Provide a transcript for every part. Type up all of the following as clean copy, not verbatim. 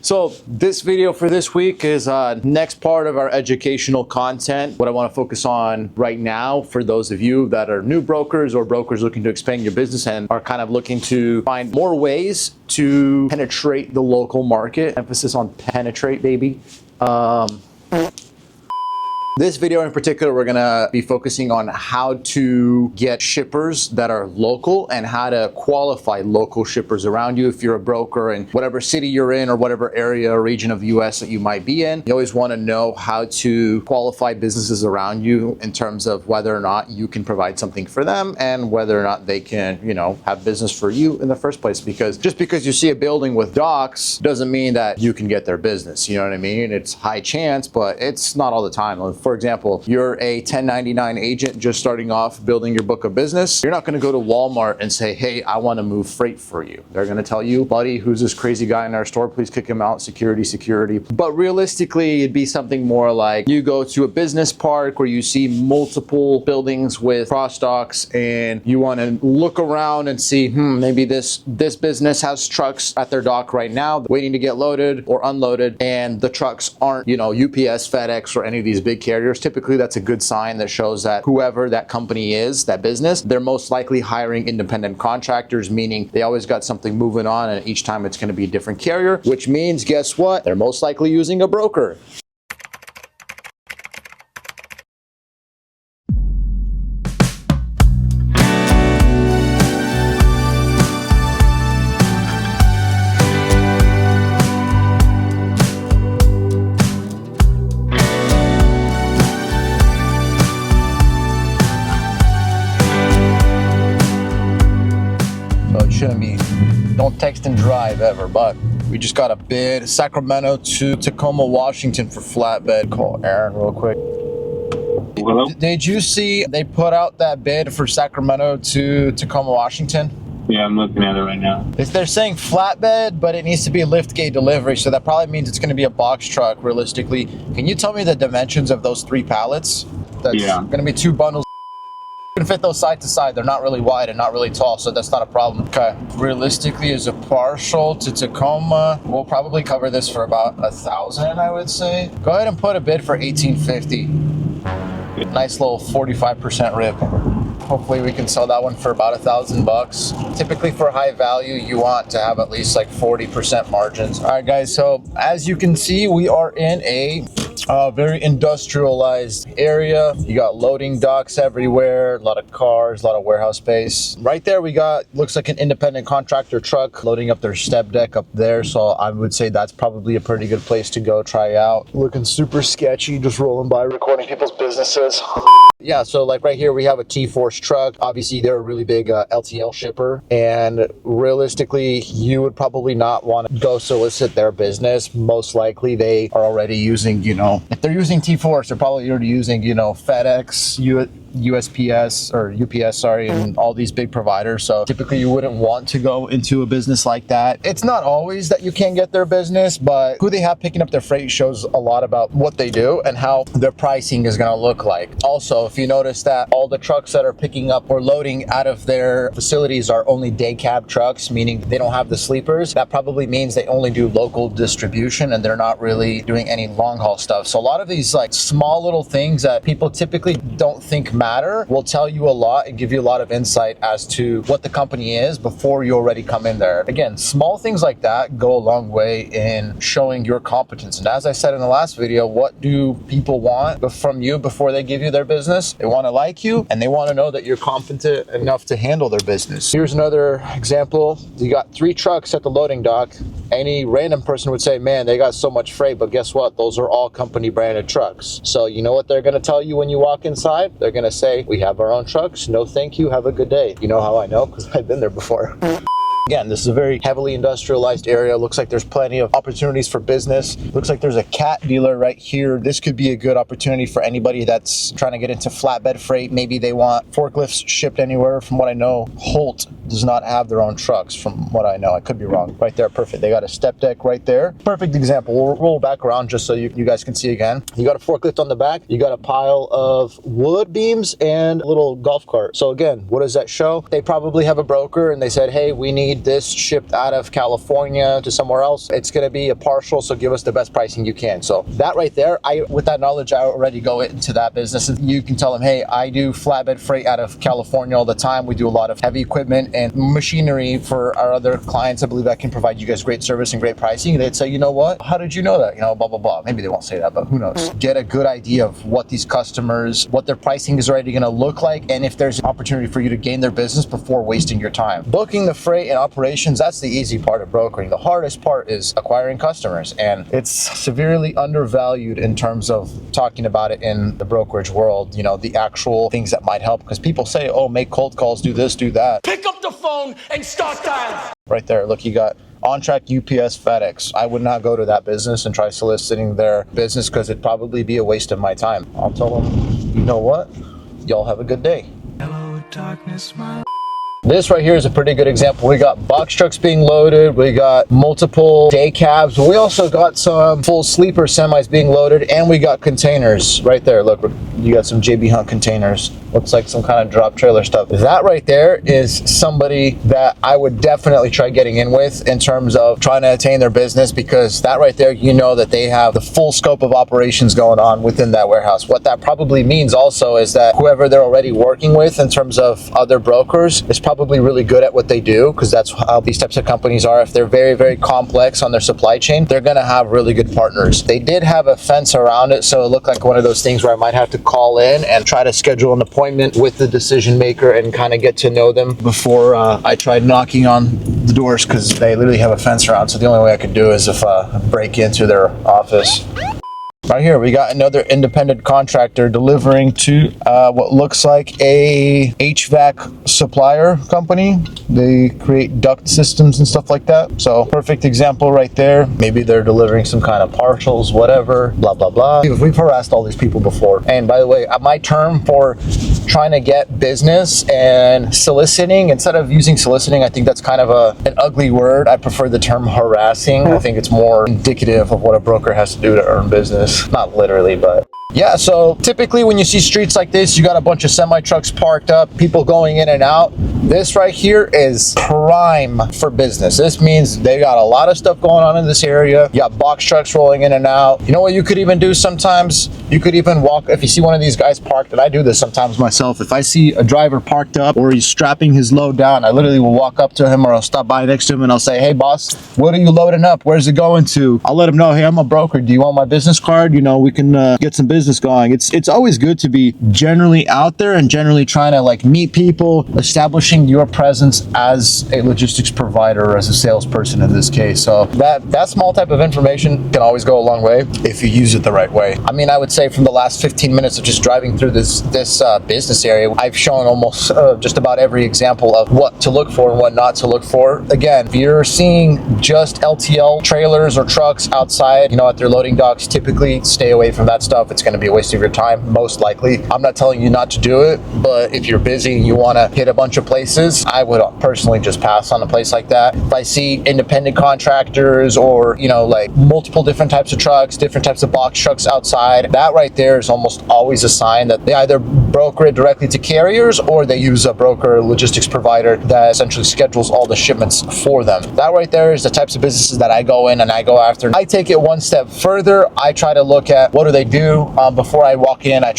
So this video for this week is next part of our educational content. What I want to focus on right now for those of you that are new brokers or brokers looking to expand your business and are kind of looking to find more ways to penetrate the local market. Emphasis on penetrate, baby. This video in particular, we're gonna be focusing on how to get shippers that are local and how to qualify local shippers around you. If you're a broker in whatever city you're in or whatever area or region of the US that you might be in, you always wanna know how to qualify businesses around you in terms of whether or not you can provide something for them and whether or not they can, have business for you in the first place. Because just because you see a building with docks doesn't mean that you can get their business, you know what I mean? It's high chance, but it's not all the time. For example, you're a 1099 agent just starting off building your book of business. You're not going to go to Walmart and say, hey, I want to move freight for you. They're going to tell you, buddy, who's this crazy guy in our store? Please kick him out. Security, security. But realistically, it'd be something more like you go to a business park where you see multiple buildings with cross docks and you want to look around and see, maybe this business has trucks at their dock right now waiting to get loaded or unloaded, and the trucks aren't, UPS, FedEx, or any of these big carriers. Typically, that's a good sign that shows that whoever that company is, that business, they're most likely hiring independent contractors, meaning they always got something moving on, and each time it's going to be a different carrier, which means, guess what? They're most likely using a broker. Shouldn't be, don't text and drive ever, but we just got a bid, Sacramento to Tacoma, Washington for flatbed. Call Aaron real quick. Hello? Did you see they put out that bid for Sacramento to Tacoma, Washington? Yeah, I'm looking at it right now. They're saying flatbed, but it needs to be a liftgate delivery, so that probably means it's going to be a box truck realistically. Can you tell me the dimensions of those 3 pallets? That's going to be 2 bundles. You can fit those side to side. They're not really wide and not really tall, so that's not a problem. Okay, realistically, as a partial to Tacoma, we'll probably cover this for about 1,000, I would say. Go ahead and put a bid for 1,850. Nice little 45% rip. Hopefully we can sell that one for about $1,000. Typically for high value, you want to have at least like 40% margins. All right, guys, so as you can see, we are in a very industrialized area. You got loading docks everywhere, a lot of cars, a lot of warehouse space. Right there we got, looks like an independent contractor truck loading up their step deck up there. So I would say that's probably a pretty good place to go try out. Looking super sketchy, just rolling by, recording people's businesses. Yeah, so like right here we have a T-Force truck. Obviously they're a really big LTL shipper, and realistically you would probably not want to go solicit their business. Most likely they are already using, if they're using T-Force, they're probably already using, FedEx, USPS or UPS, sorry, and all these big providers. So typically you wouldn't want to go into a business like that. It's not always that you can't get their business, but who they have picking up their freight shows a lot about what they do and how their pricing is going to look like. Also, if you notice that all the trucks that are picking up or loading out of their facilities are only day cab trucks, meaning they don't have the sleepers, that probably means they only do local distribution and they're not really doing any long haul stuff. So a lot of these like small little things that people typically don't think matter will tell you a lot and give you a lot of insight as to what the company is before you already come in there. Again, small things like that go a long way in showing your competence. And as I said in the last video, what do people want from you before they give you their business? They want to like you and they want to know that you're competent enough to handle their business. Here's another example. You got 3 trucks at the loading dock. Any random person would say, man, they got so much freight, but guess what? Those are all company branded trucks. So you know what they're going to tell you when you walk inside? They're going to say, we have our own trucks. No, thank you. Have a good day. You know how I know? Because I've been there before. Again, this is a very heavily industrialized area. Looks like there's plenty of opportunities for business. Looks like there's a cat dealer right here. This could be a good opportunity for anybody that's trying to get into flatbed freight. Maybe they want forklifts shipped anywhere. From what I know, Holt does not have their own trucks, from what I know. I could be wrong. Right there, perfect. They got a step deck right there. Perfect example. We'll roll back around just so you guys can see again. You got a forklift on the back. You got a pile of wood beams and a little golf cart. So again, what does that show? They probably have a broker and they said, hey, we need need this shipped out of California to somewhere else, it's going to be a partial, so give us the best pricing you can. So that right there, with that knowledge, I already go into that business. You can tell them, hey, I do flatbed freight out of California all the time. We do a lot of heavy equipment and machinery for our other clients. I believe I can provide you guys great service and great pricing. They'd say, you know what, how did you know that? You know, blah, blah, blah. Maybe they won't say that, but who knows? Get a good idea of what these customers, what their pricing is already going to look like, and if there's an opportunity for you to gain their business before wasting your time. Booking the freight and operations, that's the easy part of brokering. The hardest part is acquiring customers, and it's severely undervalued in terms of talking about it in the brokerage world, you know, the actual things that might help, because people say, oh, make cold calls, do this, do that. Pick up the phone and start dialing. Right there, look, you got On-Track, UPS, FedEx. I would not go to that business and try soliciting their business because it'd probably be a waste of my time. I'll tell them, you know what? Y'all have a good day. Hello, darkness, my... This right here is a pretty good example. We got box trucks being loaded. We got multiple day cabs. But we also got some full sleeper semis being loaded, and we got containers right there. Look, you got some JB Hunt containers. Looks like some kind of drop trailer stuff. That right there is somebody that I would definitely try getting in with in terms of trying to attain their business, because that right there, you know that they have the full scope of operations going on within that warehouse. What that probably means also is that whoever they're already working with in terms of other brokers is probably really good at what they do, because that's how these types of companies are. If they're very, very complex on their supply chain, they're going to have really good partners. They did have a fence around it, so it looked like one of those things where I might have to call in and try to schedule an appointment with the decision maker and kind of get to know them before I tried knocking on the doors, because they literally have a fence around. So the only way I could do is if I break into their office. Right here, we got another independent contractor delivering to what looks like a HVAC supplier company. They create duct systems and stuff like that. So perfect example right there. Maybe they're delivering some kind of partials, whatever, blah, blah, blah. We've harassed all these people before. And by the way, my term for trying to get business and soliciting, instead of using soliciting, I think that's kind of an ugly word. I prefer the term harassing. I think it's more indicative of what a broker has to do to earn business. Not literally, but yeah. So typically when you see streets like this, you got a bunch of semi trucks parked up, people going in and out. This right here is prime for business. This means they got a lot of stuff going on in this area. You got box trucks rolling in and out. You know what you could even do sometimes? You could even walk, if you see one of these guys parked, and I do this sometimes myself, if I see a driver parked up or he's strapping his load down, I literally will walk up to him, or I'll stop by next to him and I'll say, hey boss, what are you loading up? Where's it going to? I'll let him know, hey, I'm a broker. Do you want my business card? You know, we can get some business going. It's always good to be generally out there and generally trying to like meet people, establishing your presence as a logistics provider or as a salesperson in this case. So that small type of information can always go a long way if you use it the right way. I mean, I would say from the last 15 minutes of just driving through this business area, I've shown almost just about every example of what to look for and what not to look for. Again, if you're seeing just LTL trailers or trucks outside, you know, at their loading docks, typically stay away from that stuff. It's going to be a waste of your time, most likely. I'm not telling you not to do it, but if you're busy and you want to hit a bunch of places, I would personally just pass on a place like that. If I see independent contractors or, you know, like multiple different types of trucks, different types of box trucks outside, that right there is almost always a sign that they either broker it directly to carriers or they use a broker logistics provider that essentially schedules all the shipments for them. That right there is the types of businesses that I go in and I go after. I take it one step further. I try to look at what do they do before I walk in. I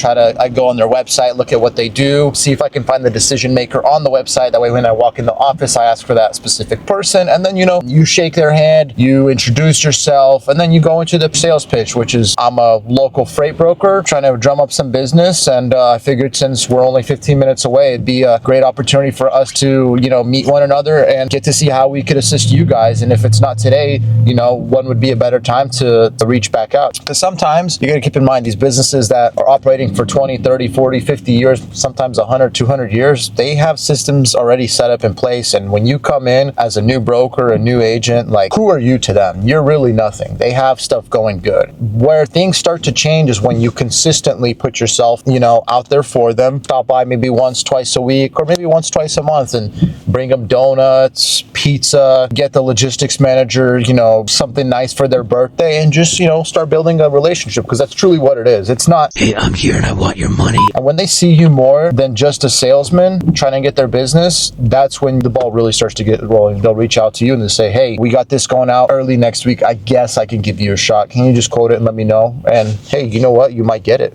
go on their website, look at what they do, see if I can find the decision maker on the website. That way when I walk in the office, I ask for that specific person, and then, you know, you shake their hand, you introduce yourself, and then you go into the sales pitch, which is, I'm a local freight broker trying to drum up some business, and I figured since we're only 15 minutes away, it'd be a great opportunity for us to, you know, meet one another and get to see how we could assist you guys. And if it's not today, you know, when would be a better time to reach back out? Because sometimes you got to keep in mind these businesses that are operating for 20, 30, 40, 50 years, sometimes 100, 200 years, they have systems already set up in place. And when you come in as a new broker, a new agent, like, who are you to them? You're really nothing. They have stuff going good. Where things start to change is when you consistently put yourself, you know, out there for them. Stop by maybe once, twice a week, or maybe once, twice a month, and bring them donuts, pizza, get the logistics manager, you know, something nice for their birthday, and just, you know, start building a relationship, because that's truly what it is. It's not, hey, I'm here and I want your money. And when they see you more better than just a salesman trying to get their business, that's when the ball really starts to get rolling. They'll reach out to you and they say, hey, we got this going out early next week. I guess I can give you a shot. Can you just quote it and let me know? And hey, you know what? You might get it.